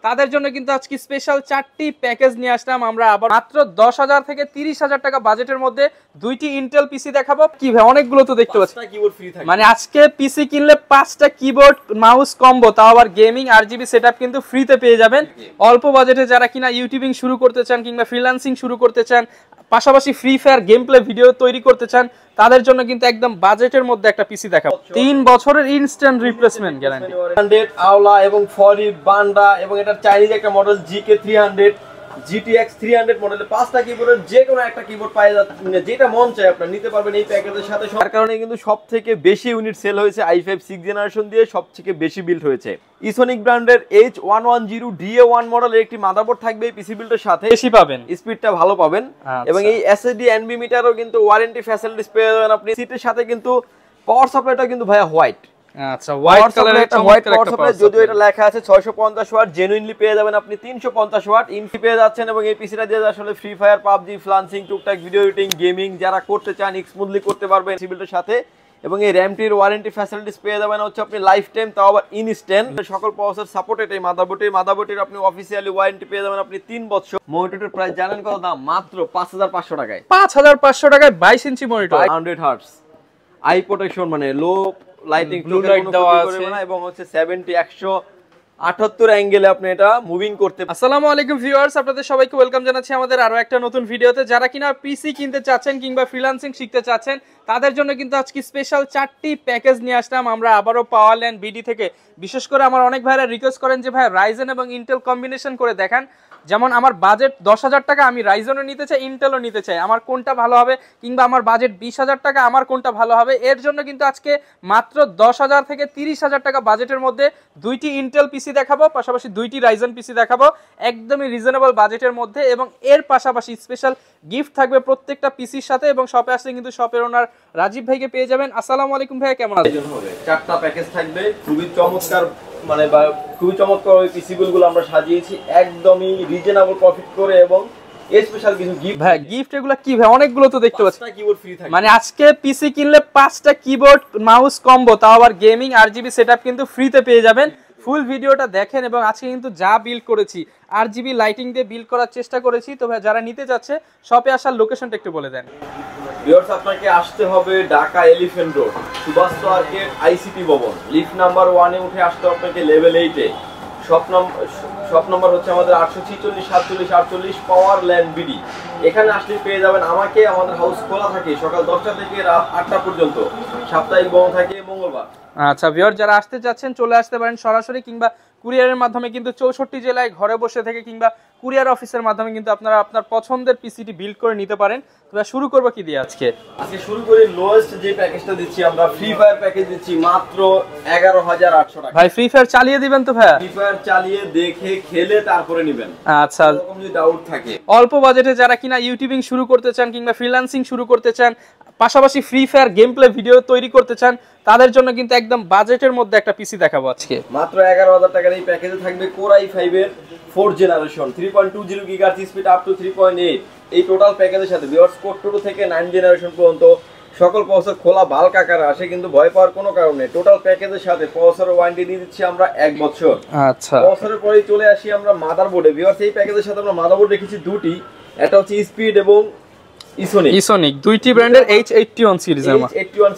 তাদের জন্য কিন্তু আজকে স্পেশাল 4টি প্যাকেজ নিয়ে আসলাম আমরা। আবার মাত্র 10,000 থেকে 30,000 টাকা বাজেটের মধ্যে 2টি ইন্টেল পিসি দেখাবো। কি ভাই অনেকগুলো তো দেখতে পাচ্ছি, মানে আজকে পিসি কিনলে 5টা কিবোর্ড মাউস কম্বো, তাও আবার গেমিং আরজিবি সেটআপ কিন্তু ফ্রিতে পেয়ে যাবেন। অল্প বাজেটে যারা কিনা ইউটিউবিং শুরু করতে চান কিংবা ফ্রিল্যান্সিং শুরু করতে চান, পাশাপাশি free fire game play video তৈরি করতে চান, তাদের জন্য কিন্তু একদম বাজেটের মধ্যে একটা পিসি দেখাবো। 3 বছরের ইনস্ট্যান্ট রিপ্লেসমেন্ট গ্যারান্টি, 100 আওলা এবং ফরি বান্ডা এবং এটা চাইনিজ একটা মডেল জিকে 300 GTX 300 মডেলের 5টা কিবোর্ডের যে কোনো একটা কিবোর্ড পাওয়া যাচ্ছে, যেটা মন চায় আপনারা নিতে পারবেন এই প্যাকেজের সাথে। তার কারণে কিন্তু সবথেকে বেশি ইউনিট সেল হয়েছে i5 6 জেনারেশন দিয়ে, সবথেকে বেশি বিল্ড হয়েছে। ইসোনিক ব্র্যান্ডের H110 DA1 মডেলের একটি মাদারবোর্ড থাকবে এই পিসি বিল্ডের সাথে, বেশি পাবেন, স্পিডটা ভালো পাবেন এবং এই এসএসডি এনবি মিটারও কিন্তু ওয়ারেন্টি ফ্যাসিলিটিস পেয়ে যাবেন আপনি। সিটের সাথে কিন্তু পাওয়ার সাপ্লাইটা কিন্তু ভাইয়া হোয়াইট, আচ্ছা হোয়াইট কালারের একটা হোয়াইট পাওয়ার সাপ্লাই, যদিও এটা লেখা আছে 650 ওয়াট, জেনুইনলি পেয়ে যাবেন আপনি 350 ওয়াট ইনফি পেয়ে যাচ্ছেন। এবং এই পিসিটা দিয়ে আসলে ফ্রি ফায়ার, পাবজি, ফ্লান্সিং, টুকটাক ভিডিও এডিটিং, গেমিং যারা করতে চান স্মুথলি করতে পারবেন সিবিলটার সাথে। এবং এই র্যামটির ওয়ারেন্টি ফ্যাসিলিটিস পেয়ে যাবেন হচ্ছে আপনি লাইফ টাইম, তাও আবার ইনস্ট্যান্ট। সকল প্রসেসর সাপোর্টেড এই মাদারবোর্ডের আপনি অফিসিয়ালি ওয়ারেন্টি পেয়ে যাবেন আপনি 3 বছর। মনিটরের প্রাইস জানেন কত দাম? মাত্র 5500 টাকায়। 5500 টাকায় 22 inch monitor, 100 hertz I protection, মানে লো লাইটিং ব্লু লাইট দেওয়া আছে এবং হচ্ছে 178 অ্যাঙ্গেলে আপনি এটা মুভিং করতে। আসসালামু আলাইকুম ভিউয়ার্স, আপনাদের সবাইকে ওয়েলকাম জানাচ্ছি আমাদের আরো একটা নতুন ভিডিওতে। যারা কিনা পিসি কিনতে চাচ্ছেন কিংবা ফ্রিল্যান্সিং শিখতে চাচ্ছেন, তাদের জন্য কিন্তু আজকে স্পেশাল 4টি প্যাকেজ নিয়ে আসলাম আমরা আবারও পাওয়ারল্যান্ড বিডি থেকে। বিশেষ করে আমার অনেক ভাইরা রিকোয়েস্ট করেন যে ভাই রাইজেন এবং ইন্টেল কম্বিনেশন করে দেখান। যেমন আমার বাজেট 10,000 টাকা, আমি রাইজেনও নিতে চাই ইন্টেলও নিতে চাই, আমার কোনটা ভালো হবে? কিংবা আমার বাজেট 20,000 টাকা, আমার কোনটা ভালো হবে? এর জন্য কিন্তু আজকে মাত্র 10,000 থেকে 30,000 টাকা বাজেটের মধ্যে 2টি ইন্টেল পিসি দেখাবো, পাশাপাশি 2টি রাইজেন পিসি দেখাবো একদমই রিজনেবল বাজেটের মধ্যে। এবং এর পাশাপাশি স্পেশাল গিফট থাকবে প্রত্যেকটা পিসির সাথে। এবং শপে আসলে কিন্তু শপের ওনার রাজীব ভাইকে পেয়ে যাবেন। আসসালামু আলাইকুম ভাই, কেমন আছেন? 4টা প্যাকেজ থাকবে, খুবই চমৎকার, মানে খুবই চমৎকার ওই পিসিগুলো আমরা সাজিয়েছি একদমই রিজনেবল প্রফিট করে। এবং স্পেশাল কিছু গিফট, ভাই গিফট এগুলো কি ভাই অনেকগুলো তো দেখতে পাচ্ছি, কিবোর্ড ফ্রি থাকবে। মানে আজকে পিসি কিনলে 5টা কিবোর্ড মাউস কম্বো, তাও আবার গেমিং আরজিবি সেটআপ কিন্তু ফ্রিতে পেয়ে যাবেন। ফুল ভিডিওটা দেখেন। এবং আজকে কিন্তু যা বিল্ড করেছি আরজিবি লাইটিং দিয়ে বিল্ড করার চেষ্টা করেছি। তো ভাই যারা নিতে যাচ্ছে শপে আসার লোকেশনটা একটু বলে দেন। ভিউয়ার্স, আপনাকে আসতে হবে Dhaka elephant road, Subhash market, ICT ভবন, লিফট নাম্বার 1 এ উঠে আসতে আপনাকে লেভেল 8 এ। শপ নম্বর হচ্ছে আমাদের 846 47 48 পাওয়ারল্যান্ড বিডি। এখানে আসলে পেয়ে যাবেন আমাকে। আমাদের হাউস খোলা থাকে সকাল 10টা থেকে রাত 8টা পর্যন্ত, সাপ্তাহিক বন্ধ থাকে মঙ্গলবার। আচ্ছা ভিউয়ার, যারা আসতে চাচ্ছেন চলে আসতে পারেন সরাসরি, কিংবা কুরিয়ারের মাধ্যমে কিন্তু 64 জেলায় ঘরে বসে থেকে, কিংবা কুরিয়ার অফিসের মাধ্যমে কিন্তু আপনারা আপনার পছন্দের পিসিটি বিল্ড করে নিতে পারেন। তবে শুরু করব কি দিয়ে আজকে শুরু করি লোয়েস্ট যে প্যাকেজটা দিচ্ছি আমরা, ফ্রি ফায়ার প্যাকেজ দিচ্ছি মাত্র 11,800 টাকা। ভাই ফ্রি ফায়ার চালিয়ে দিবেন তো ভাই? ফ্রি ফায়ার চালিয়ে দেখে খেলে তারপরে নেবেন। আচ্ছা, এরকম যদি ডাউট থাকে, অল্প বাজেটে যারা কিনা ইউটিউবিং শুরু করতে চান কিংবা ফ্রিল্যান্সিং শুরু করতে চান, পাশাপাশি free fire game play video তৈরি করতে চান, তাদের জন্য কিন্তু একদম বাজেটের মধ্যে একটা পিসি দেখাবো আজকে। মাত্র 11,000 টাকার এই প্যাকেজে থাকবে Core i5 এর 4th generation 3.20 GHz speed up to 3.8। এই টোটাল প্যাকেজের সাথে ভিউয়ার্স Core 2 থেকে 9 জেনারেশন পর্যন্ত সকল প্রসেসর খোলা বাল্ক আকারে আসে, কিন্তু ভয় পাওয়ার কোনো কারণ নেই। টোটাল প্যাকেজের সাথে প্রসেসরের ওয়ারেন্টি দিয়ে দিচ্ছি আমরা 1 বছর। আচ্ছা, প্রসেসরের পরেই চলে আসি আমরা মাদারবোর্ডে। ভিউয়ার্স, এই প্যাকেজের সাথে আমরা মাদারবোর্ড রেখেছি 2টি, এটা হচ্ছে স্পিড এবং ইসোনিক 2টি ব্র্যান্ডের H81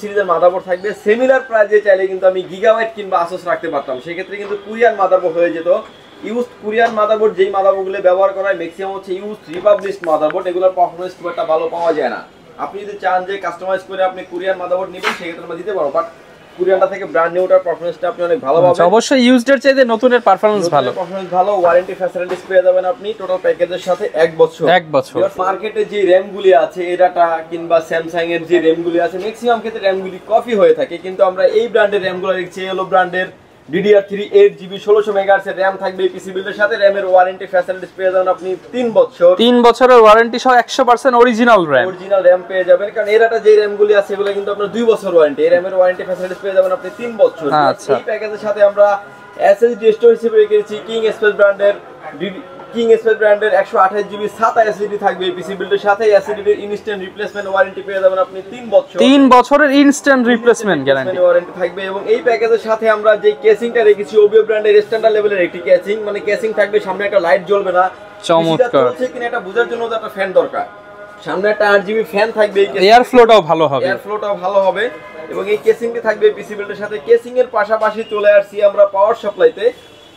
সিরিজের মাদারবোর্ড থাকবে। সিমিলার প্রাইসে চাইলে কিন্তু আমি গিগাবাইট কিংবা আসুস রাখতে পারতাম, সেক্ষেত্রে কিন্তু কোরিয়ান মাদারবোর্ড হয়ে যেত। ইউজ কোরিয়ান মাদারবোর্ড, যেই মাদারবোর্ডগুলো ব্যবহার করা হয় ম্যাক্সিমাম হচ্ছে ইউজ রিপাবলিশড মাদারবোর্ড, এগুলোর পারফরম্যান্স খুব একটা ভালো পাওয়া যায় না। আপনি যদি চান যে কাস্টমাইজ করে আপনি কোরিয়ান মাদারবোর্ড নেবেন, সেক্ষেত্রে আমরা দিতে পারবো, বাট কোরিয়ানটা থেকে ব্র্যান্ড নিউটার পারফরম্যান্সটা আপনি অনেক ভালো পাবেন। অবশ্যই ইউজডের চাইতে নতুনের পারফরম্যান্স ভালো, ওয়ারেন্টি ফ্যাসিলিটিস পেয়ে যাবেন আপনি টোটাল প্যাকেজের সাথে 1 বছর। মার্কেটে যে র‍্যামগুলি আছে এডাটা কিংবা স্যামসাং এর যে র‍্যামগুলি আছে ম্যাক্সিমাম ক্ষেত্রে র‍্যামগুলি কপি হয়ে থাকে, কিন্তু আমরা এই ব্র্যান্ডের র‍্যামগুলো দেখছি এলো ব্র্যান্ডের DDR3 8GB 1600 মেগাহার্টজ এর র‍্যাম থাকবে এই পিসি বিল্ডের সাথে। র‍্যামের ওয়ারেন্টি ফ্যাসিলিটিস পেয়ে যাবেন আপনি 3 বছর। 3 বছরের ওয়ারেন্টি সহ 100% অরিজিনাল র‍্যাম পেয়ে যাবেন, কারণ এরাটা যে র‍্যামগুলি আছে এগুলো কিন্তু আপনার 2 বছর ওয়ারেন্টি। এই র‍্যামের ওয়ারেন্টি ফ্যাসিলিটিস পেয়ে যাবেন আপনি 3 বছর। এই প্যাকেজের সাথে আমরা SSD স্টোরেজ হিসেবে রেখেছি কিং স্পেস ব্র্যান্ডের কিং স্পেস ব্র্যান্ডের 128 জিবি SATA এসএসডি থাকবে এই পিসি বিল্ডের সাথে। এসএসডির ইনস্ট্যান্ট রিপ্লেসমেন্ট ওয়ারেন্টি পেয়ে যাবেন আপনি 3 বছর। 3 বছরের ইনস্ট্যান্ট রিপ্লেসমেন্ট গ্যারান্টি ওয়ারেন্টি থাকবে। এবং এই প্যাকেজের সাথে আমরা যে কেসিংটা রেখেছি ওবিও ব্র্যান্ডের স্ট্যান্ডার্ড লেভেলের একটি কেসিং, মানে কেসিং থাকবে, সামনে একটা লাইট জ্বলবে না। চমৎকার। চলছে কিনা এটা বোঝার জন্য তো একটা ফ্যান দরকার। সামনে একটা 8 জিবি ফ্যান থাকবে, এই এয়ার ফ্লোটাও ভালো হবে। এয়ার ফ্লোটাও ভালো হবে। এবং এই কেসিংটি থাকবে পিসি বিল্ডের সাথে। কেসিং এর পাশাপাশি চলে আসছি আমরা পাওয়ার সাপ্লাইতে।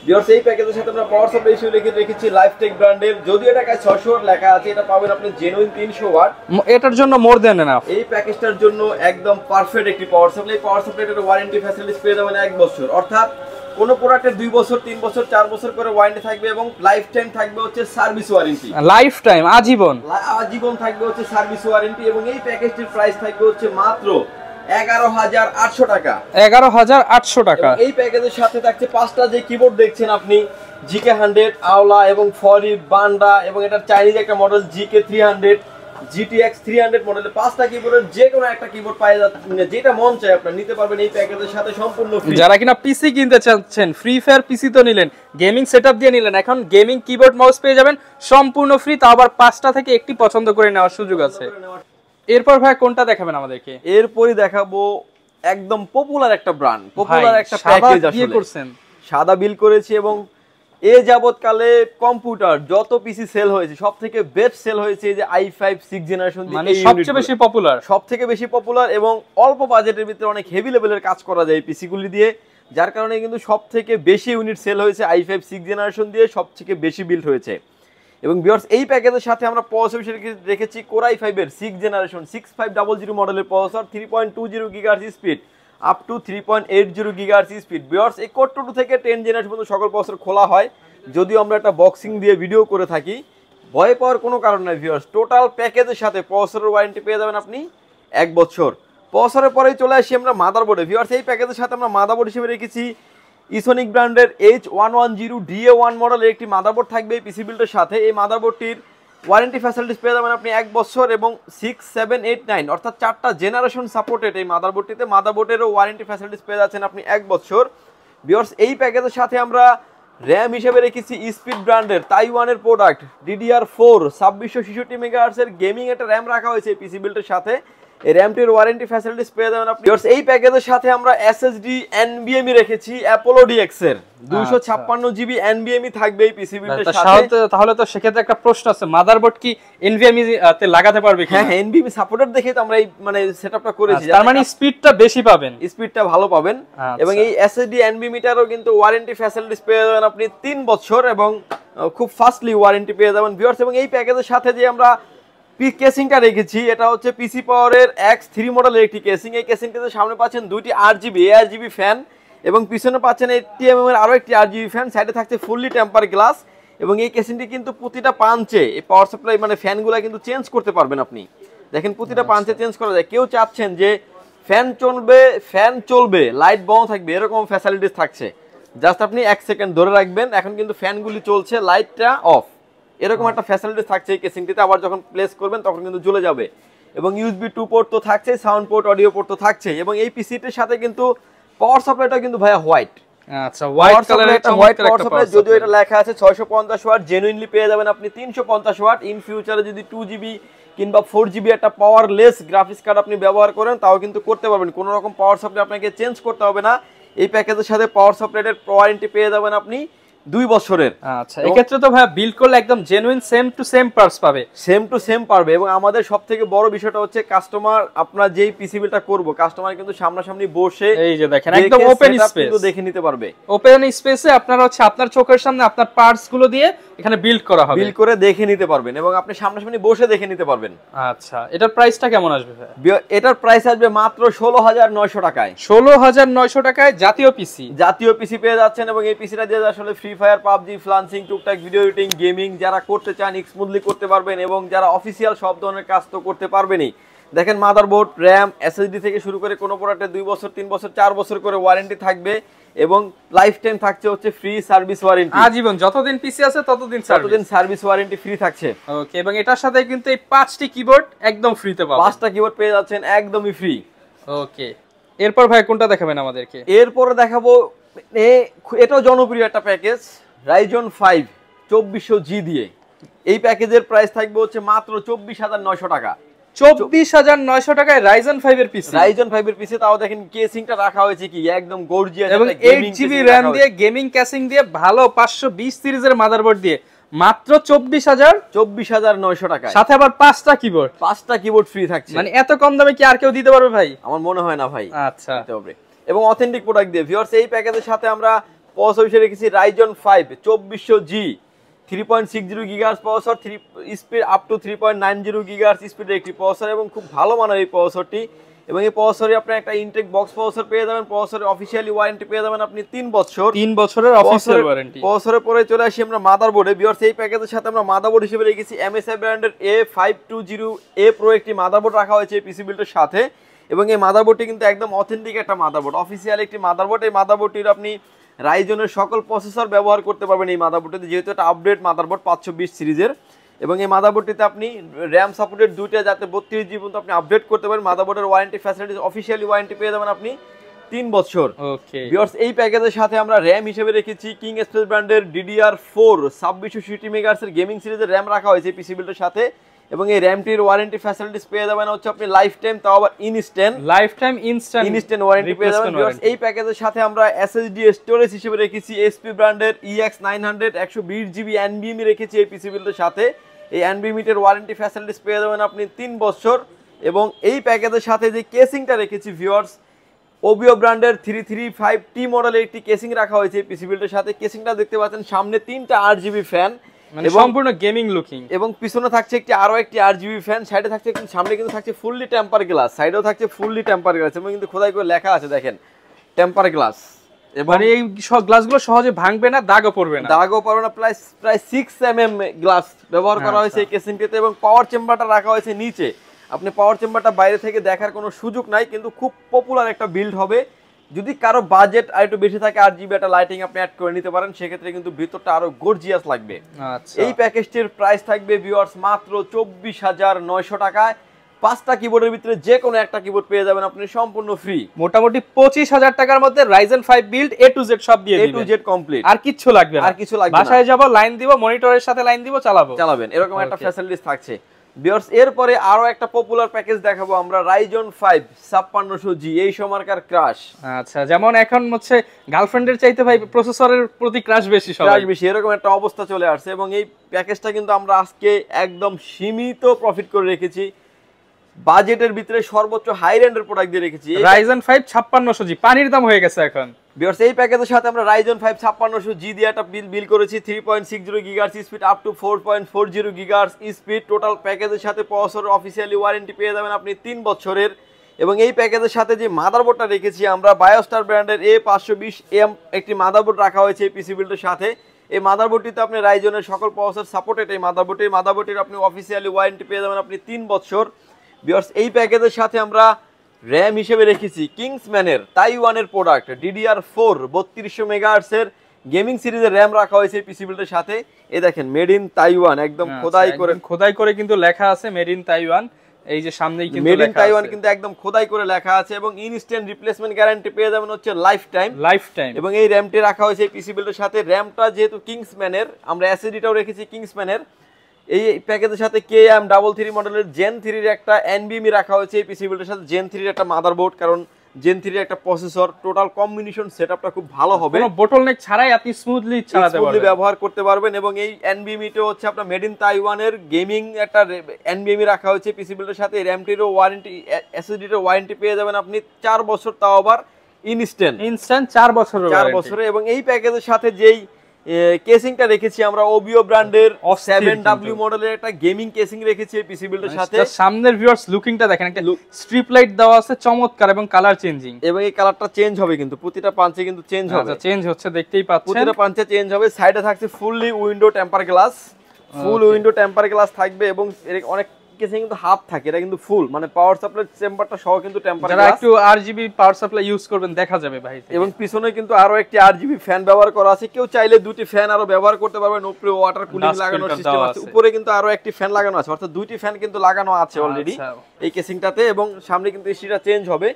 ভিউয়ার্স এই প্যাকেজের সাথে আমরা পাওয়ার সাপ্লাই ইস্যু রেখেছি লাইফটেক ব্র্যান্ডের। যদিও এটা 600 ওয়াট লেখা আছে, এটা পাবেন আপনি জেনুইন 300 ওয়াট। এটার জন্য মোর দেন এনাফ। এই প্যাকেজটার জন্য একদম পারফেক্ট একটি পাওয়ার সাপ্লাই। পাওয়ার সাপ্লাইটার ওয়ারেন্টি ফ্যাসিলিটিস পেয়ে যাবেন 1 বছর, অর্থাৎ কোন প্রোডাক্টের 2 বছর 3 বছর 4 বছর করে ওয়ারেন্টি থাকবে। এবং লাইফ টাইম থাকবে হচ্ছে সার্ভিস ওয়ারেন্টি। লাইফ টাইম, আজীবন আজীবন থাকবে হচ্ছে সার্ভিস ওয়ারেন্টি। এবং এই প্যাকেজটির প্রাইস থাকবে হচ্ছে মাত্র 11,800 টাকা। 11,800 টাকা। এই প্যাকেজের সাথে থাকছে 5টা যে কিবোর্ড দেখছেন আপনি, GK100, আওলা এবং ফরি বান্ডা, এবং এটা চাইনিজ একটা মডেল GK300, GTX 300 মডেলের 5টা কিবোর্ডের যে কোনো একটা কিবোর্ড পাওয়া যাচ্ছে, যেটা মন চায় আপনারা নিতে পারবেন এই প্যাকেজের সাথে সম্পূর্ণ ফ্রি। যারা কিনা পিসি কিনতে চাচ্ছেন, ফ্রি ফায়ার পিসি তো নিলেন, গেমিং সেটআপ দিয়ে নিলেন, এখন গেমিং কিবোর্ড মাউস পেয়ে যাবেন সম্পূর্ণ ফ্রি, তাও আবার 5টা থেকে একটি পছন্দ করে নেওয়ার সুযোগ আছে। এরপর ভাই কোনটা দেখাবেন আমাদেরকে? এরপরই দেখাবো একদম পপুলার একটা ব্র্যান্ড, পপুলার একটা প্যাকেজ। আসলে করছেন সাদা বিল করেছি। এবং এ যাবতকালে কম্পিউটার যত পিসি সেল হয়েছে সবথেকে বেস্ট সেল হয়েছে এই যে i5 6 জেনারেশন, মানে সবচেয়ে বেশি পপুলার, সবথেকে বেশি পপুলার। এবং অল্প বাজেটের ভিতরে অনেক হেভি লেভেলের কাজ করা যায় এই পিসিগুলি দিয়ে, যার কারণে কিন্তু সবথেকে বেশি ইউনিট সেল হয়েছে i5 6 জেনারেশন দিয়ে, সবথেকে বেশি বিল্ড হয়েছে। এবং ভিউয়ার্স এই প্যাকেজের সাথে আমরা প্রসেসর রেখেছি Core i5 এর 6 জেনারেশন 6500 মডেলের processor, 3.20 GHz speed up to 3.80 GHz speed. Viewers এই Core 2 থেকে 10 জেনারেশন পর্যন্ত সকল প্রসেসর খোলা হয়, যদিও আমরা একটা বক্সিং দিয়ে ভিডিও করে থাকি। ভয় পাওয়ার কোনো কারণ নাই ভিউয়ার্স, টোটাল প্যাকেজের সাথে প্রসেসরের ওয়ারেন্টি পেয়ে যাবেন আপনি 1 বছর। প্রসেসরের পরেই চলে আসি আমরা মাদারবোর্ডে। ভিউয়ার্স এই প্যাকেজের সাথে আমরা মাদারবোর্ড হিসেবে রেখেছি ইসোনিক ব্র্যান্ডের H110DA1 মডেলের একটি মাদারবোর্ড থাকবে এই পিসি বিল্ডের সাথে। এই মাদারবোর্ডটির ওয়ারেন্টি ফ্যাসিলিটিস পেয়ে যাবেন আপনি 1 বছর এবং 6, 7, 8, 9 অর্থাৎ 4টা জেনারেশন সাপোর্টেড এই মাদারবোর্ডটিতে। মাদারবোর্ডেরও ওয়ারেন্টি ফ্যাসিলিটিস পেয়ে যাচ্ছেন আপনি 1 বছর। ভিউয়ার্স এই প্যাকেজের সাথে আমরা র্যাম হিসেবে রেখেছি স্পিড ব্র্যান্ডের তাইওয়ানের প্রোডাক্ট DDR4 2666 মেগাহার্টজ এর গেমিং একটা র্যাম রাখা হয়েছে এই পিসি বিল্ডের সাথে। এই র্যামটির ওয়ারেন্টি ফ্যাসিলিটিস পেয়ে যাবেন আপনি। এই প্যাকেজের সাথে আমরা SSD NVMe রেখেছি অ্যাপোলো DX এর 256 জিবি NVMe থাকবে এই পিসি বিল্ডের সাথে। তাহলে তো সেক্ষেত্রে একটা প্রশ্ন আছে, মাদারবোর্ড কি NVMe তে লাগাতে পারবে কি? হ্যাঁ, NVMe সাপোর্টেড দেখে তো আমরা এই মানে সেটআপটা করেছি। তার মানে স্পিডটা বেশি পাবেন, স্পিডটা ভালো পাবেন। এবং এই SSD NVMe টারও কিন্তু ওয়ারেন্টি ফ্যাসিলিটিস পেয়ে যাবেন আপনি 3 বছর এবং খুব ফাস্টলি ওয়ারেন্টি পেয়ে যাবেন ভিউয়ার্স। এবং এই প্যাকেজের সাথে যে আমরা কেসিংটা রেখেছি এটা হচ্ছে পিসি পাওয়ারের X3 মডেলের একটি কেসিং। এই কেসিংটাতে সামনে পাচ্ছেন দুইটি RGB ফ্যান এবং পিছনে পাচ্ছেন 80mm এর আরো একটি RGB ফ্যান, সাইডে থাকছে ফুললি টেম্পার গ্লাস। এবং এই কেসিংটি কিন্তু প্রতিটা পাঞ্চে এই পাওয়ার সাপ্লাই মানে ফ্যানগুলো কিন্তু চেঞ্জ করতে পারবেন আপনি। দেখেন প্রতিটা পাঞ্চে চেঞ্জ করা যায়। কেউ চাচ্ছেন যে ফ্যান চলবে লাইট বন্ধ থাকবে এরকম ফ্যাসিলিটিস থাকছে, জাস্ট আপনি 1 সেকেন্ড ধরে রাখবেন, এখন কিন্তু ফ্যানগুলি চলছে লাইটটা অফ, এরকম একটা ফ্যাসিলিটি থাকছে এই কেসিংটিতে। আবার যখন প্লেস করবেন তখন কিন্তু জ্বলে যাবে। এবং USB 2 পোর্ট তো থাকছে, সাউন্ড পোর্ট অডিও পোর্ট তো থাকছে। এবং এই পিসিটির সাথে কিন্তু পাওয়ার সাপ্লাইটা কিন্তু ভাইয়া হোয়াইট, আচ্ছা হোয়াইট কালারের একটা হোয়াইট পাওয়ার সাপ্লাই। যদিও এটা লেখা আছে 650 ওয়াট, জেনুইনলি পেয়ে যাবেন আপনি 350 ওয়াট। ইন ফিউচারে যদি 2GB কিংবা 4GB একটা পাওয়ারলেস গ্রাফিক্স কার্ড আপনি ব্যবহার করেন তাও কিন্তু করতে পারবেন, কোনো রকম পাওয়ার সাপ্লাই আপনাকে চেঞ্জ করতে হবে না। এই প্যাকেজের সাথে পাওয়ার সাপ্লাইয়ের ওয়ারেন্টি পেয়ে যাবেন আপনি 2 বছরের। আচ্ছা এই ক্ষেত্রে তো ভাই বিল করলে একদম genuine same to same parts পাবে, সেম টু সেম পারবে। এবং আমাদের সবথেকে বড় বিষয়টা হচ্ছে কাস্টমার, আপনার যেই পিসি বিলটা করব কাস্টমার কিন্তু সামনাসামনি বসে এই যে দেখেন একদম ওপেন স্পেস কিন্তু দেখে নিতে পারবে। ওপেন স্পেসে আপনারা হচ্ছে আপনার চোখের সামনে আপনার পার্টস গুলো দিয়ে এখানে বিল্ড করা হবে, বিল্ড করে দেখে নিতে পারবেন এবং আপনি সামনাসামনি বসে দেখে নিতে পারবেন। আচ্ছা এটার প্রাইসটা কেমন আসবে ভাই? এটার প্রাইস আসবে মাত্র 16900 টাকায়। 16900 টাকায় জাতীয় পিসি পেয়ে যাচ্ছেন। এবং এই পিসিটা দিয়ে আসলে ফ্রি ফায়ার, পাবজি, ফ্লান্সিং, টুকটাক ভিডিও এডিটিং, গেমিং যারা করতে চান স্মুথলি করতে পারবেন এবং যারা অফিসিয়াল সব ধরনের কাজ তো করতে পারবেনই। দেখেন মাদারবোর্ড, র্যাম, এসএসডি থেকে শুরু করে কোনো প্রোডাক্টে 2 বছর, 3 বছর, 4 বছর করে ওয়ারেন্টি থাকবে এবং লাইফ টাইম থাকছে হচ্ছে ফ্রি সার্ভিস ওয়ারেন্টি। আজীবন যতদিন পিসি আছে ততদিন সার্ভিস ওয়ারেন্টি ফ্রি থাকছে। ওকে, এবং এটার সাথে কিন্তু এই 5টি কিবোর্ড একদম ফ্রিতে পাবেন, 5টা কিবোর্ড পেয়ে যাচ্ছেন একদমই ফ্রি। ওকে, এরপর ভাই কোনটা দেখাবেন আমাদেরকে? এরপরে দেখাবো এটাও জনপ্রিয় একটা প্যাকেজ, Ryzen 5 2400G দিয়ে। এই প্যাকেজের প্রাইস থাকবে হচ্ছে মাত্র 24900 টাকা। 24900 টাকায় Ryzen 5 এর পিসি। Ryzen 5 এর পিসি, তাও দেখেন কেসিংটা রাখা হয়েছে কি একদম গর্জিয়াস এবং 8GB RAM দিয়ে গেমিং ক্যাসিং দিয়ে ভালো 520 সিরিজের মাদারবোর্ড দিয়ে মাত্র 24900 টাকা। সাথে আবার 5টা কিবোর্ড ফ্রি থাকছে। মানে এত কম দামে কি আর কেউ দিতে পারবে ভাই? আমার মনে হয় না ভাই। আচ্ছা, দিতে হবে। এবং অথেন্টিক প্রোডাক্ট দিয়ে ভিউয়ার্স এই প্যাকেজের সাথে আমরা প্রসেসর হিসেবে রেখেছি Ryzen 5 2400G 3.60 GHz processor, speed up to 3.90 GHz স্পিডের একটি প্রসেসর এবং খুব ভালো মানের এই প্রসেসরটি। এবং এই প্রসেসরে আপনি একটা ইনটেক বক্স প্রসেসর পেয়ে যাবেন। প্রসেসরের অফিশিয়ালি ওয়ারেন্টি পেয়ে যাবেন আপনি 3 বছর। 3 বছরের অফিশিয়াল ওয়ারেন্টি। প্রসেসরের পরে চলে আসি আমরা মাদারবোর্ডে। ভিউয়ার্স এই প্যাকেজের সাথে আমরা মাদারবোর্ড হিসেবে রেখেছি MSI ব্র্যান্ডের A520A Pro একটি মাদারবোর্ড রাখা হয়েছে এই পিসি বিল্ডের সাথে। এবং এই মাদারবোর্ডটি কিন্তু একদম অথেন্টিক একটা মাদারবোর্ড, অফিশিয়াল একটি মাদারবোর্ড। এই মাদারবোর্ডটির আপনি রাইজনের সকল প্রসেসর ব্যবহার করতে পারবেন এই মাদারবোর্ডটিতে, যেহেতু এটা আপডেট মাদারবোর্ড 520 সিরিজের। এবং এই মাদারবোর্ডটিতে আপনি র্যাম সাপোর্টেড দুইটা, যাতে 32GB পর্যন্ত আপনি আপডেট করতে পারেন। মাদারবোর্ডের ওয়ারেন্টি ফ্যাসিলিটিস অফিশিয়ালি ওয়ারেন্টি পেয়ে যাবেন আপনি 3 বছর। ওকে ভিউয়ার্স এই প্যাকেজের সাথে আমরা র্যাম হিসেবে রেখেছি কিং স্পেস ব্র্যান্ডের DDR4 2660 মেগাহার্টজ এর গেমিং সিরিজের র্যাম রাখা হয়েছে পিসি বিল্ডের সাথে। এবং এই র্যামটির ওয়ারেন্টি ফ্যাসিলিটিস পেয়ে যাবেন হচ্ছে আপনি লাইফ টাইম, তাও আবার ইনস্ট্যান্ট ওয়ারেন্টি পেয়ে যাবেন। এই প্যাকেজের সাথে আমরা SSD স্টোরেজ হিসেবে রেখেছি HP ব্র্যান্ডের EX900 120GB NVMe রেখেছি এই পিসি বিল্ডের সাথে। এই NVMe এর ওয়ারেন্টি ফ্যাসিলিটিস পেয়ে যাবেন আপনি 3 বছর। এবং এই প্যাকেজের সাথে যে কেসিংটা রেখেছি ভিউয়ার্স, ওবিও ব্র্যান্ডের 335T মডেলের একটি কেসিং রাখা হয়েছে এই পিসি বিল্ডের সাথে। কেসিংটা দেখতে পাচ্ছেন, সামনে 3টা RGB ফ্যান, মানে সম্পূর্ণ গেমিং লুকিং। এবং পিছনে থাকছে আরো একটি RGB ফ্যান, সাইডে থাকছে কিন্তু, সামনে কিন্তু থাকছে ফুললি টেম্পার গ্লাস, সাইডেও থাকছে ফুললি টেম্পার গ্লাস। এবং কিন্তু খোদাই করে লেখা আছে দেখেন টেম্পার গ্লাস। মানে এই সব গ্লাসগুলো সহজে ভাঙবে না, দাগও পড়বে না। প্রায় 6 mm গ্লাস ব্যবহার করা হয়েছে এই কেসিংটিতে। এবং পাওয়ার চেম্বারটা রাখা হয়েছে নিচে। আপনি পাওয়ার চেম্বারটা বাইরে থেকে দেখার কোনো সুযোগ নাই, কিন্তু খুব পপুলার একটা বিল্ড হবে। যদি কারো বাজেট আর একটু বেশি থাকে, RGB একটা লাইটিং আপনি অ্যাড করে নিতে পারেন, সেক্ষেত্রে কিন্তু ভিতরটা আরো গর্জিয়াস লাগবে। এই প্যাকেজটির প্রাইস থাকবে ভিউয়ার্স মাত্র 24900 টাকায়। 5টা কিবোর্ডের ভিতরে যে কোনো একটা কিবোর্ড পেয়ে যাবেন আপনি সম্পূর্ণ ফ্রি। মোটামুটি 25000 টাকার মধ্যে Ryzen 5 build A to Z সব দিয়ে দিবেন, A to Z কমপ্লিট। আর কিচ্ছু লাগবে না, বাসায় যাব, লাইন দিব, মনিটরের সাথে লাইন দিব, চালাবেন, এরকম একটা ফ্যাসিলিটিস থাকছে। ভিউয়ার্স এরপরে আরো একটা পপুলার প্যাকেজ দেখাবো আমরা, Ryzen 5 5600G, এই সময়কার ক্রাশ। আচ্ছা, যেমন এখন হচ্ছে গার্লফ্রেন্ডের চাইতে ভাই প্রসেসরের প্রতি ক্রাশ বেশি, এরকম একটা অবস্থা চলে আসছে। এবং এই প্যাকেজটা কিন্তু আমরা আজকে একদম সীমিত প্রফিট করে রেখেছি, বাজেটের ভিতরে সর্বোচ্চ হাই রেন্ডের প্রোডাক্ট দিয়ে রেখেছি। Ryzen 5 5600G পানির দাম হয়ে গেছে এখন। ভিউয়ার্স এই প্যাকেজের সাথে আমরা Ryzen 5 5600G দিয়ে একটা বিল করেছি 3.60 GHz speed up to 4.40 GHz speed. Total প্যাকেজের সাথে প্রসেসরের অফিশিয়ালি ওয়ারেন্টি পেয়ে যাবেন আপনি 3 বছরের। এবং এই প্যাকেজের সাথে যে মাদারবোর্ডটা রেখেছি আমরা, বায়োস্টার ব্র্যান্ডের A520M একটি মাদারবোর্ড রাখা হয়েছে এই পিসি বিল্ডের সাথে। এই মাদারবোর্ডটিতে আপনি রাইজনের সকল প্রসেসর সাপোর্টেড এই মাদারবোর্ডটির আপনি অফিশিয়ালি ওয়ারেন্টি পেয়ে যাবেন আপনি 3 বছর। ভিউয়ার্স এই প্যাকেজের সাথে আমরা র্যাম হিসেবে রেখেছি কিংসম্যানের তাইওয়ানের প্রোডাক্ট DDR4 3200 মেগাহার্টজ এর গেমিং সিরিজের র্যাম রাখা হয়েছে পিসি বিল্ডের সাথে। এই দেখেন মেড ইন তাইওয়ান, একদম খোদাই করে কিন্তু লেখা আছে মেড ইন তাইওয়ান। এই যে সামনেই কিন্তু মেড ইন তাইওয়ান কিন্তু একদম খোদাই করে লেখা আছে। এবং ইনস্ট্যান্ট রিপ্লেসমেন্ট গ্যারান্টি পেয়ে যাবেন হচ্ছে লাইফ টাইম। এবং এই র্যামটি রাখা হয়েছে পিসি বিল্ডের সাথে। র্যামটা যেহেতু কিংসম্যানের, আমরা SSDটাও রেখেছি কিংসম্যানের। এই প্যাকেজের সাথে KM33 মডেলের Gen 3 এর একটা NVMe রাখা হয়েছে এই পিসি বিল্ডের সাথে। Gen 3 এর একটা মাদারবোর্ড, কারণ Gen 3 এর একটা প্রসেসর, টোটাল কম্বিনেশন সেটআপটা খুব ভালো হবে, কোনো বটলনেক ছাড়াই আপনি স্মুথলি ব্যবহার করতে পারবেন। এবং এই NVMe টা হচ্ছে আপনার মেড ইন তাইওয়ানের গেমিং একটা NVMe রাখা হয়েছে পিসি বিল্ডের সাথে। র্যামটিরও ওয়ারেন্টি, SSDটার ওয়ারেন্টি পেয়ে যাবেন আপনি 4 বছর, তাও আবার ইনস্ট্যান্ট 4 বছরে। এবং এই প্যাকেজের সাথে যেই কেসিংটা রেখেছি আমরা, ওবিও ব্র্যান্ডের 7W মডেলের একটা গেমিং কেসিং রেখেছি এই পিসি বিল্ডের সাথে। সামনের ভিউয়ার্স লুকিংটা দেখেন, একটা স্ট্রিপ লাইট দেওয়া আছে চমৎকার, এবং কালার চেঞ্জিং। এবং এই কালারটা চেঞ্জ হবে কিন্তু প্রতিটা পাঞ্চে কিন্তু চেঞ্জ হবে। আচ্ছা, চেঞ্জ হচ্ছে দেখতেই পাচ্ছেন, প্রতিটা পাঞ্চে চেঞ্জ হবে। সাইডে থাকছে ফুললি উইন্ডো টেম্পার গ্লাস, থাকবে। এবং অনেক কেসিং কিন্তু হাফ থাকে, এটা কিন্তু ফুল, মানে পাওয়ার সাপ্লাই চেম্বারটা সহ কিন্তু টেম্পার গ্লাস। যারা একটু RGB পাওয়ার সাপ্লাই ইউজ করবেন দেখা যাবে ভাই। এবং পিছনে কিন্তু আরো একটি RGB ফ্যান ব্যবহার করা আছে, কেউ চাইলে দুটি ফ্যান আরো ব্যবহার করতে পারবেন। উপরে ওয়াটার কুলিং লাগানোর সিস্টেম আছে, উপরে কিন্তু আরো একটি ফ্যান লাগানো আছে, অর্থাৎ দুইটি ফ্যান কিন্তু লাগানো আছে অলরেডি এই কেসিংটাতে। এবং সামনে কিন্তু এসিটা চেঞ্জ হবে।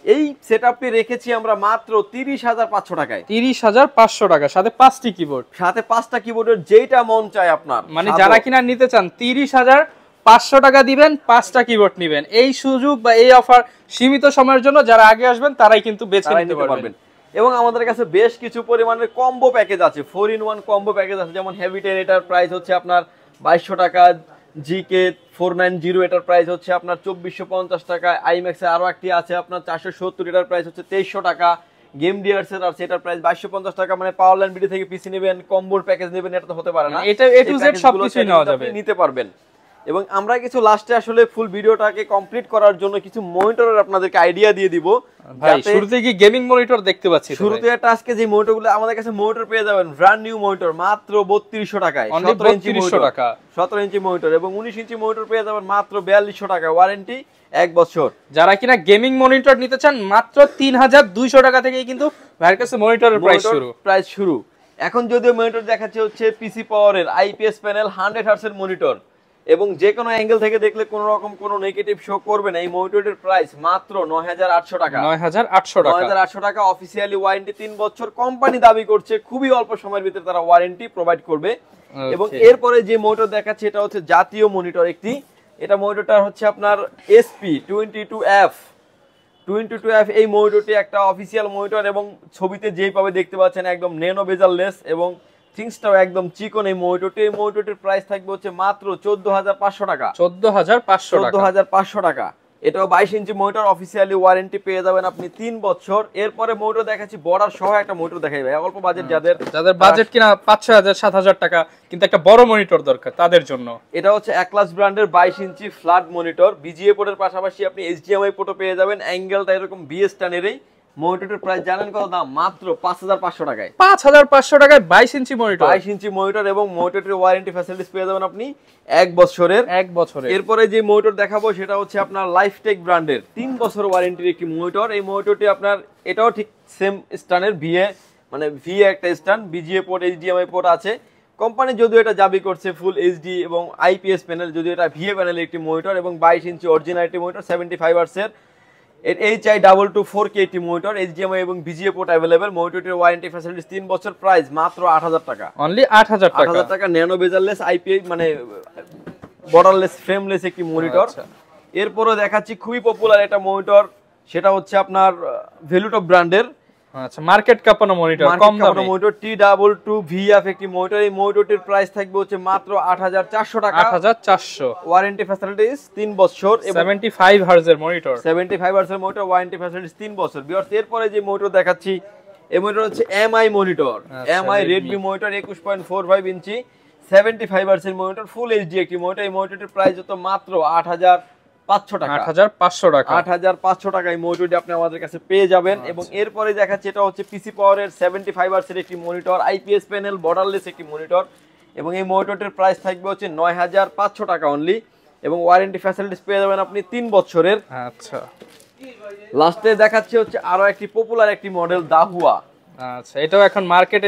এই সেটআপটি রেখেছি আমরা মাত্র 30,500 টাকায়। 30,500 টাকা, সাথে 5টি কিবোর্ড, সাথে 5টা কিবোর্ডের যেটা মন চায় আপনার। মানে যারা কিনা নিতে চান 30,500 টাকা দিবেন, 5টা কিবোর্ড নেবেন। এই সুযোগ বা এই অফার সীমিত সময়ের জন্য, যারা আগে আসবেন তারাই কিন্তু বেছে নিতে পারবেন। এবং আমাদের কাছে বেশ কিছু পরিমাণের কম্বো প্যাকেজ আছে, 4-in-1 কম্বো প্যাকেজ আছে। যেমন হেভি 10 এটার প্রাইস হচ্ছে আপনার 2200 টাকা, জিকে 490 এটার প্রাইস হচ্ছে আপনার 2450 টাকা, আইম্যাক্স এর আরো একটি আছে আপনার 470, এটার প্রাইস হচ্ছে 2300 টাকা, গেম ডিয়ার্স এর আছে এটার প্রাইস 2250 টাকা। মানে পাওয়ারল্যান্ড বিডি থেকে পিসি নেবেন, কম্বোর প্যাকেজ নেবেন, এটা তো হতে পারে না, এটা এ টু জেড সবকিছু নেওয়া যাবে, নিতে পারবেন। এবং আমরা কিছু লাস্টে আসলে ফুল ভিডিওটাকে কমপ্লিট করার জন্য কিছু মনিটরের আপনাদেরকে আইডিয়া দিয়ে দিব। ভাই শুরুতে কি গেমিং মনিটর দেখতে পাচ্ছি, শুরুতে একটা আজকে যে মনিটরগুলো আমাদের কাছে মনিটর পেয়ে যাবেন, ব্র্যান্ড নিউ মনিটর মাত্র 3200 টাকায়, 17 ইঞ্চি মনিটর, 17 ইঞ্চি মনিটর এবং 19 ইঞ্চি মনিটর পেয়ে যাবেন মাত্র 4200 টাকায়, ওয়ারেন্টি 1 বছর। যারা কিনা গেমিং মনিটর নিতে চান মাত্র 3200 টাকা থেকেই কিন্তু ভাইয়ের কাছে মনিটরের প্রাইস শুরু। এখন যদিও মনিটর দেখাচ্ছে হচ্ছে পিসি পাওয়ারের আইপিএস প্যানেল 100 হার্টজ এর মনিটর, এবং যে কোনো অ্যাঙ্গেল থেকে দেখলে কোনো রকম কোনো নেগেটিভ শো করবে না। এই মনিটরের প্রাইস মাত্র 9800 টাকা, 9800 টাকা। অফিসিয়ালি ওয়ারেন্টি 3 বছর, কোম্পানি দাবি করছে খুবই অল্প সময়ের ভিতরে তারা ওয়ারেন্টি প্রোভাইড করবে। এবং এরপরে যে মনিটর দেখাচ্ছে এটা হচ্ছে জাতীয় মনিটর একটি, এটা মনিটরটা হচ্ছে আপনার এসপি 22F। এই মনিটরটি একটা অফিসিয়াল মনিটর এবং ছবিতে যেইভাবে দেখতে পাচ্ছেন একদম ন্যানো বেজারলেস এবং থিংসটাও একদম চিকন। এই মনিটরটির প্রাইস থাকবে হচ্ছে মাত্র 14500 টাকা, 14500 টাকা। এটাও 22 ইঞ্চি মনিটর, অফিসিয়ালি ওয়ারেন্টি পেয়ে যাবেন আপনি 3 বছর। এরপরে মনিটর দেখাচ্ছি বর্ডার সহ একটা মনিটর দেখাই ভাই, অল্প বাজেট যাদের বাজেট কিনা 5-6000 7,000 টাকা কিন্তু একটা বড় মনিটর দরকার তাদের জন্য। এটা হচ্ছে অ্যাক্লাস ব্র্যান্ডের 22 ইঞ্চি ফ্ল্যাট মনিটর, বিজিএ পোর্টের পাশাপাশি আপনি এইচডিএমআই পোর্টও পেয়ে যাবেন। অ্যাঙ্গেলটা এরকম বিএস টানেরই। মনিটরের প্রাইস জানেন কত দাম? মাত্র 5500 টাকায়, 5500 টাকায় 22 ইঞ্চি মনিটর এবং মনিটরের ওয়ারেন্টি ফ্যাসিলিটিস পেয়ে যাবেন আপনি 1 বছরের। এরপরে যে মনিটর দেখাবো সেটা হচ্ছে আপনার লাইফটেক ব্র্যান্ডের 3 বছর ওয়ারেন্টির একটি মনিটর। এই মনিটরটি আপনার এটাও ঠিক সেম স্ট্যান্ডের ভিএ, মানে ভিএ একটা stand, VGA port, HDMI port আছে। কোম্পানি যদিও এটা দাবি করছে ফুল এইচডি এবং আইপিএস প্যানেল, যদিও এটা ভিএ প্যানেলের একটি মনিটর এবং 22 ইঞ্চি অরিজিনাল একটি মনিটর, 75 হার্টজের। HI224K একটি মনিটর, এইচডিএমআই এবং ভিজিএ পোর্ট अवेलेबल। মনিটরের ওয়ারেন্টি ফ্যাসিলিটিস 3 বছর, প্রাইস মাত্র 8000 টাকা, অনলি 8000 টাকা। ন্যানো বেজারলেস আইপিএস মানে বর্ডারলেস ফ্রেমলেস একটি মনিটর। এরপরে দেখাচ্ছি খুবই পপুলার একটা মনিটর, সেটা হচ্ছে আপনার ভ্যালুটপ ব্র্যান্ডের, আচ্ছা মার্কেট কাপানো মনিটর, কম দামে মনিটর T22VF একটি মনিটর। এই মনিটরটির প্রাইস থাকবে হচ্ছে মাত্র 8400 টাকা, 8400। ওয়ারেন্টি ফ্যাসিলিটিস 3 বছর, 75 হার্জ এর মনিটর, 75 হার্জ এর মনিটর, ওয়ারেন্টি ফ্যাসিলিটিস 3 বছর। ভিউয়ার্স এরপরে যে মনিটর দেখাচ্ছি এই মনিটর হচ্ছে MI monitor, MI Redmi monitor 21.45 ইঞ্চি 75 হার্জ এর মনিটর, ফুল এইচডি একটি মনিটর। এই মনিটরটির প্রাইস হতো মাত্র 8500 টাকা, 8500 টাকা। এই মনিটরটি আপনি আমাদের কাছে পেয়ে যাবেন। এবং এরপরে দেখাচ্ছি এটা হচ্ছে পিসি পাওয়ারের 75 হার্জ এর একটি মনিটর, আইপিএস প্যানেল, বর্ডারলেস একটি মনিটর। এবং এই মনিটরটির প্রাইস থাকবে হচ্ছে 9500 টাকা অনলি, এবং ওয়ারেন্টি ফ্যাসিলিটিস পেয়ে যাবেন আপনি 3 বছরের। আচ্ছা লাস্টে দেখাচ্ছি হচ্ছে আরো একটি পপুলার একটি মডেল দাহুয়া। আচ্ছা এটাও এখন মার্কেট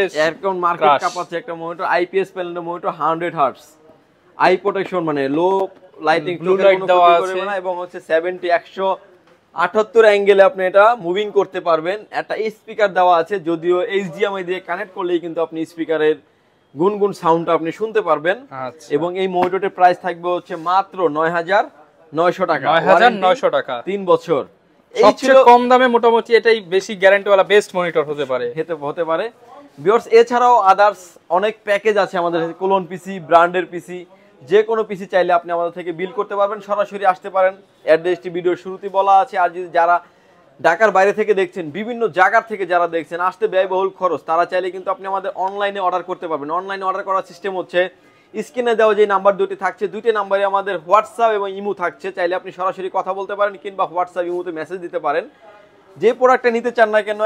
কাপাচ্ছে একটা মনিটর, আইপিএস প্যানেলের মনিটর, 100 হার্টজ, আই প্রোটেকশন মানে লো লাইটিং, ব্লু লাইট দেওয়া আছে এবং হচ্ছে 178 অ্যাঙ্গেলে আপনি এটা মুভিং করতে পারবেন। একটা স্পিকার দেওয়া আছে, যদিও এইচডিএমআই দিয়ে কানেক্ট করলেই কিন্তু আপনি স্পিকারের গুনগুন সাউন্ডটা আপনি শুনতে পারবেন। এবং এই মনিটরের প্রাইস থাকবে হচ্ছে মাত্র 9900 টাকা, 9900 টাকা, 3 বছর। সবচেয়ে কম দামে মোটামুটি এটাই বেশি গ্যারান্টিওয়ালা বেস্ট মনিটর হতে পারে। ভিউয়ার্স এছাড়াও আদার্স অনেক প্যাকেজ আছে আমাদের, কোলন পিসি, ব্র্যান্ডের পিসি, যে কোনো পিসি চাইলে আপনি আমাদের থেকে বিল করতে পারবেন, সরাসরি আসতে পারেন। অ্যাড্রেসটি ভিডিওর শুরুতেই বলা আছে। আর যদি যারা ঢাকার বাইরে থেকে দেখছেন, বিভিন্ন জায়গা থেকে যারা দেখছেন, আসতে ব্যয়বহুল খরচ, তারা চাইলে কিন্তু আপনি আমাদের অনলাইনে অর্ডার করতে পারবেন। অনলাইনে অর্ডার করার সিস্টেম হচ্ছে স্ক্রিনে দেওয়া যে নাম্বার দুটি থাকছে, দুইটি নাম্বারে আমাদের হোয়াটসঅ্যাপ এবং ইমো থাকছে, চাইলে আপনি সরাসরি কথা বলতে পারেন কিংবা হোয়াটসঅ্যাপ ইমোতে মেসেজ দিতে পারেন। যে প্রোডাক্টটা নিতে চান না কেন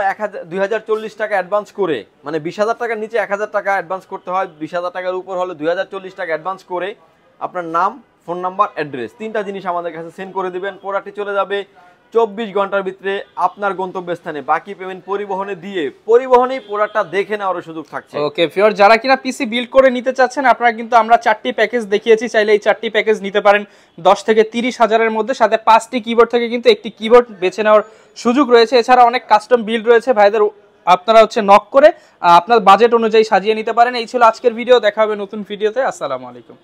2040 টাকা অ্যাডভান্স করে, মানে 20000 টাকার নিচে 1000 টাকা অ্যাডভান্স করতে হয়, 20000 টাকার উপর হলে 2040 টাকা অ্যাডভান্স করে আপনার নাম, ফোন নাম্বার, অ্যাড্রেস, 3টা জিনিস আমাদের কাছে সেন্ড করে দিবেন। প্রোডাক্টটি চলে যাবে 24 ঘন্টার ভিতরে আপনার গন্তব্যস্থানে, বাকি পেমেন্ট পরিবহনে দিয়ে পরিবহনেই প্রোডাক্টটা দেখে নেওয়ার সুযোগ থাকছে। ওকে ফিওর, যারা কিনা পিসি বিল্ড করে নিতে চাচ্ছেন আপনারা কিন্তু আমরা 4টি প্যাকেজ দেখিয়েছি, চাইলে এই 4টি প্যাকেজ নিতে পারেন 10 থেকে 30 হাজারের মধ্যে, সাথে 5টি কিবোর্ড থেকে কিন্তু একটি কিবোর্ড বেছে নেওয়ার সুযোগ রয়েছে। এছাড়া অনেক কাস্টম বিল্ড রয়েছে, ভাইদের আপনারা নক করে আপনার বাজেট অনুযায়ী সাজিয়ে নিতে পারেন। এই ছিল আজকের ভিডিও, দেখা হবে নতুন ভিডিওতে। আসসালামু আলাইকুম।